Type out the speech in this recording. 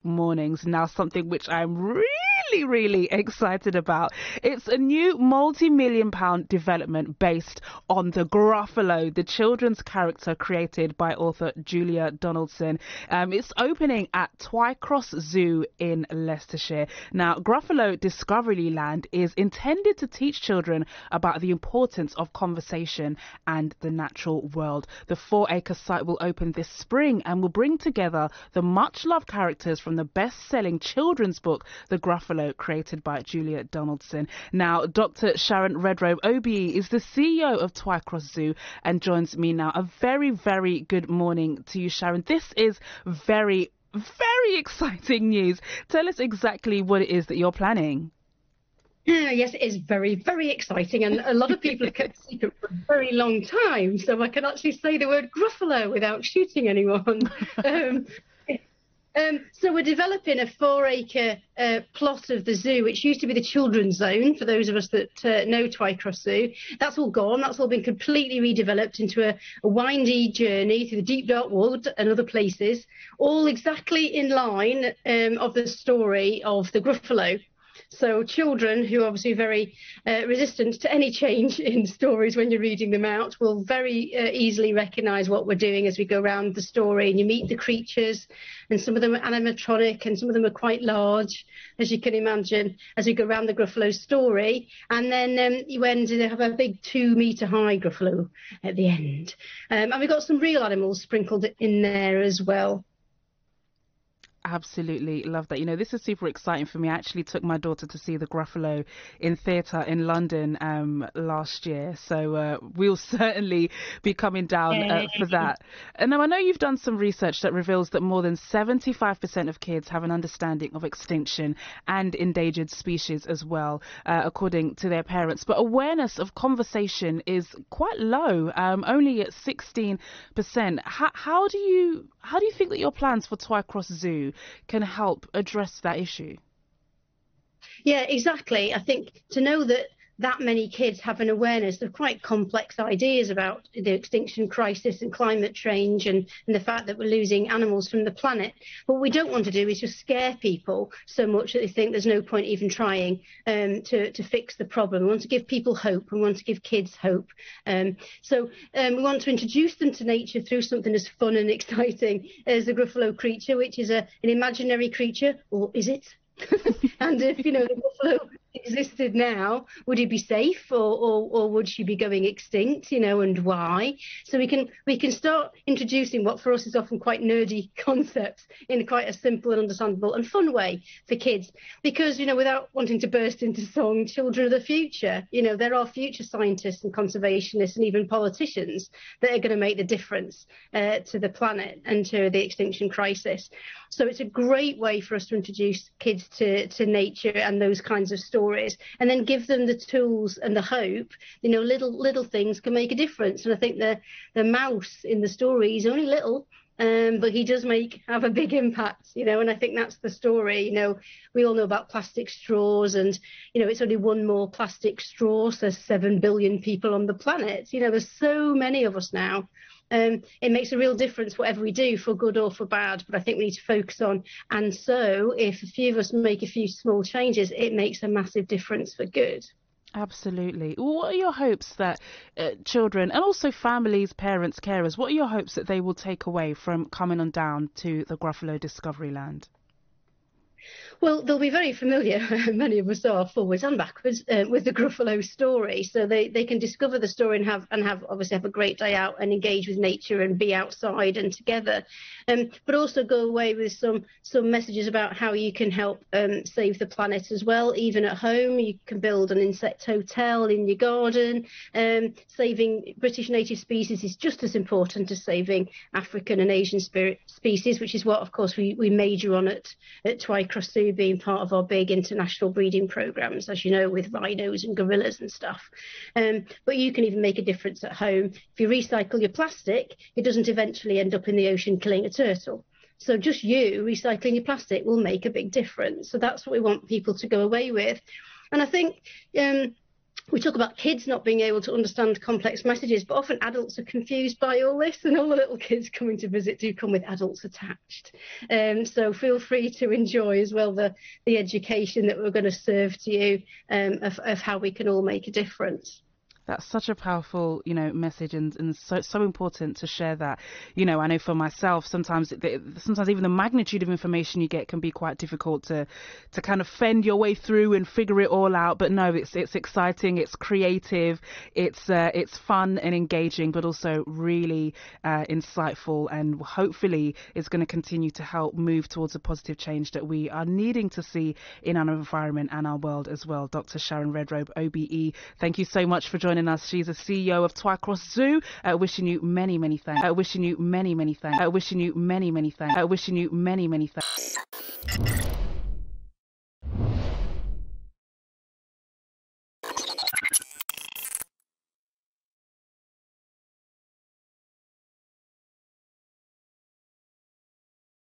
mornings. Now, something which I'm really excited about. It's a new multi-million-pound development based on the Gruffalo, the children's character created by author Julia Donaldson. It's opening at Twycross Zoo in Leicestershire. Now, Gruffalo Discovery Land is intended to teach children about the importance of conversation and the natural world. The 4-acre site will open this spring and will bring together the much-loved characters from the best-selling children's book, The Gruffalo, created by Julia Donaldson. Now, Dr. Sharon Redrobe OBE is the CEO of Twycross Zoo and joins me now. A very good morning to you, Sharon. This is very exciting news. Tell us exactly what it is that you're planning. Yes, it is very exciting, and a lot of people have kept it secret for a very long time, so I can actually say the word Gruffalo without shooting anyone. So we're developing a 4-acre plot of the zoo, which used to be the children's zone, for those of us that know Twycross Zoo. That's all gone. That's all been completely redeveloped into a windy journey through the deep dark wood and other places, all exactly in line of the story of the Gruffalo. So children, who are obviously very resistant to any change in stories when you're reading them out, will very easily recognise what we're doing as we go around the story, and you meet the creatures, and some of them are animatronic and some of them are quite large, as you can imagine, as we go around the Gruffalo story. And then you end to have a big 2-metre high Gruffalo at the end. And we've got some real animals sprinkled in there as well. Absolutely love that. You know, this is super exciting for me. I actually took my daughter to see the Gruffalo in theatre in London last year. So we'll certainly be coming down for that. And now I know you've done some research that reveals that more than 75% of kids have an understanding of extinction and endangered species as well, according to their parents. But awareness of conversation is quite low, only at 16%. How do you think that your plans for Twycross Zoo can help address that issue? Yeah, exactly. I think to know that many kids have an awareness of quite complex ideas about the extinction crisis and climate change and the fact that we're losing animals from the planet. What we don't want to do is just scare people so much that they think there's no point even trying to fix the problem. We want to give people hope. We want to give kids hope. So we want to introduce them to nature through something as fun and exciting as the Gruffalo creature, which is an imaginary creature, or is it? And if, the Gruffalo existed now, would it be safe or would she be going extinct, and why? So we can start introducing what for us is often quite nerdy concepts in quite a simple and understandable and fun way for kids. Because, without wanting to burst into song, children are the future. There are future scientists and conservationists and even politicians that are going to make the difference to the planet and to the extinction crisis. So it's a great way for us to introduce kids to nature and those kinds of stories, and then give them the tools and the hope. Little things can make a difference. And I think the mouse in the story is only little, but he does have a big impact, and I think that's the story. We all know about plastic straws, and, it's only one more plastic straw, so 7 billion people on the planet. There's so many of us now. It makes a real difference whatever we do, for good or for bad, but I think we need to focus on. And so if a few of us make a few small changes, it makes a massive difference for good. Absolutely. What are your hopes that children and also families, parents, carers, what are your hopes that they will take away from coming on down to the Gruffalo Discovery Land? Well, they'll be very familiar, many of us are, forwards and backwards, with the Gruffalo story. So they can discover the story and have a great day out and engage with nature and be outside and together. But also go away with some messages about how you can help save the planet as well. Even at home, you can build an insect hotel in your garden. Saving British native species is just as important as saving African and Asian species, which is what, of course, we major on at Twycross Zoo, being part of our big international breeding programs, as you know, with rhinos and gorillas and stuff. But you can even make a difference at home. If you recycle your plastic, it doesn't eventually end up in the ocean killing a turtle. So just you recycling your plastic will make a big difference. So that's what we want people to go away with. And I think we talk about kids not being able to understand complex messages, but often adults are confused by all this, and all the little kids coming to visit do come with adults attached. So feel free to enjoy as well the education that we're going to serve to you of how we can all make a difference. That's such a powerful, message, and so important to share that. I know for myself, sometimes even the magnitude of information you get can be quite difficult to kind of fend your way through and figure it all out. But no, it's exciting, it's creative, it's fun and engaging, but also really insightful, and hopefully it's going to continue to help move towards a positive change that we are needing to see in our environment and our world as well. Dr. Sharon Redrobe OBE, thank you so much for joining us. She's a CEO of Twycross Zoo. Wishing you many, many thanks. Wishing you many, many thanks. Wishing you many, many thanks. Wishing you many, many thanks.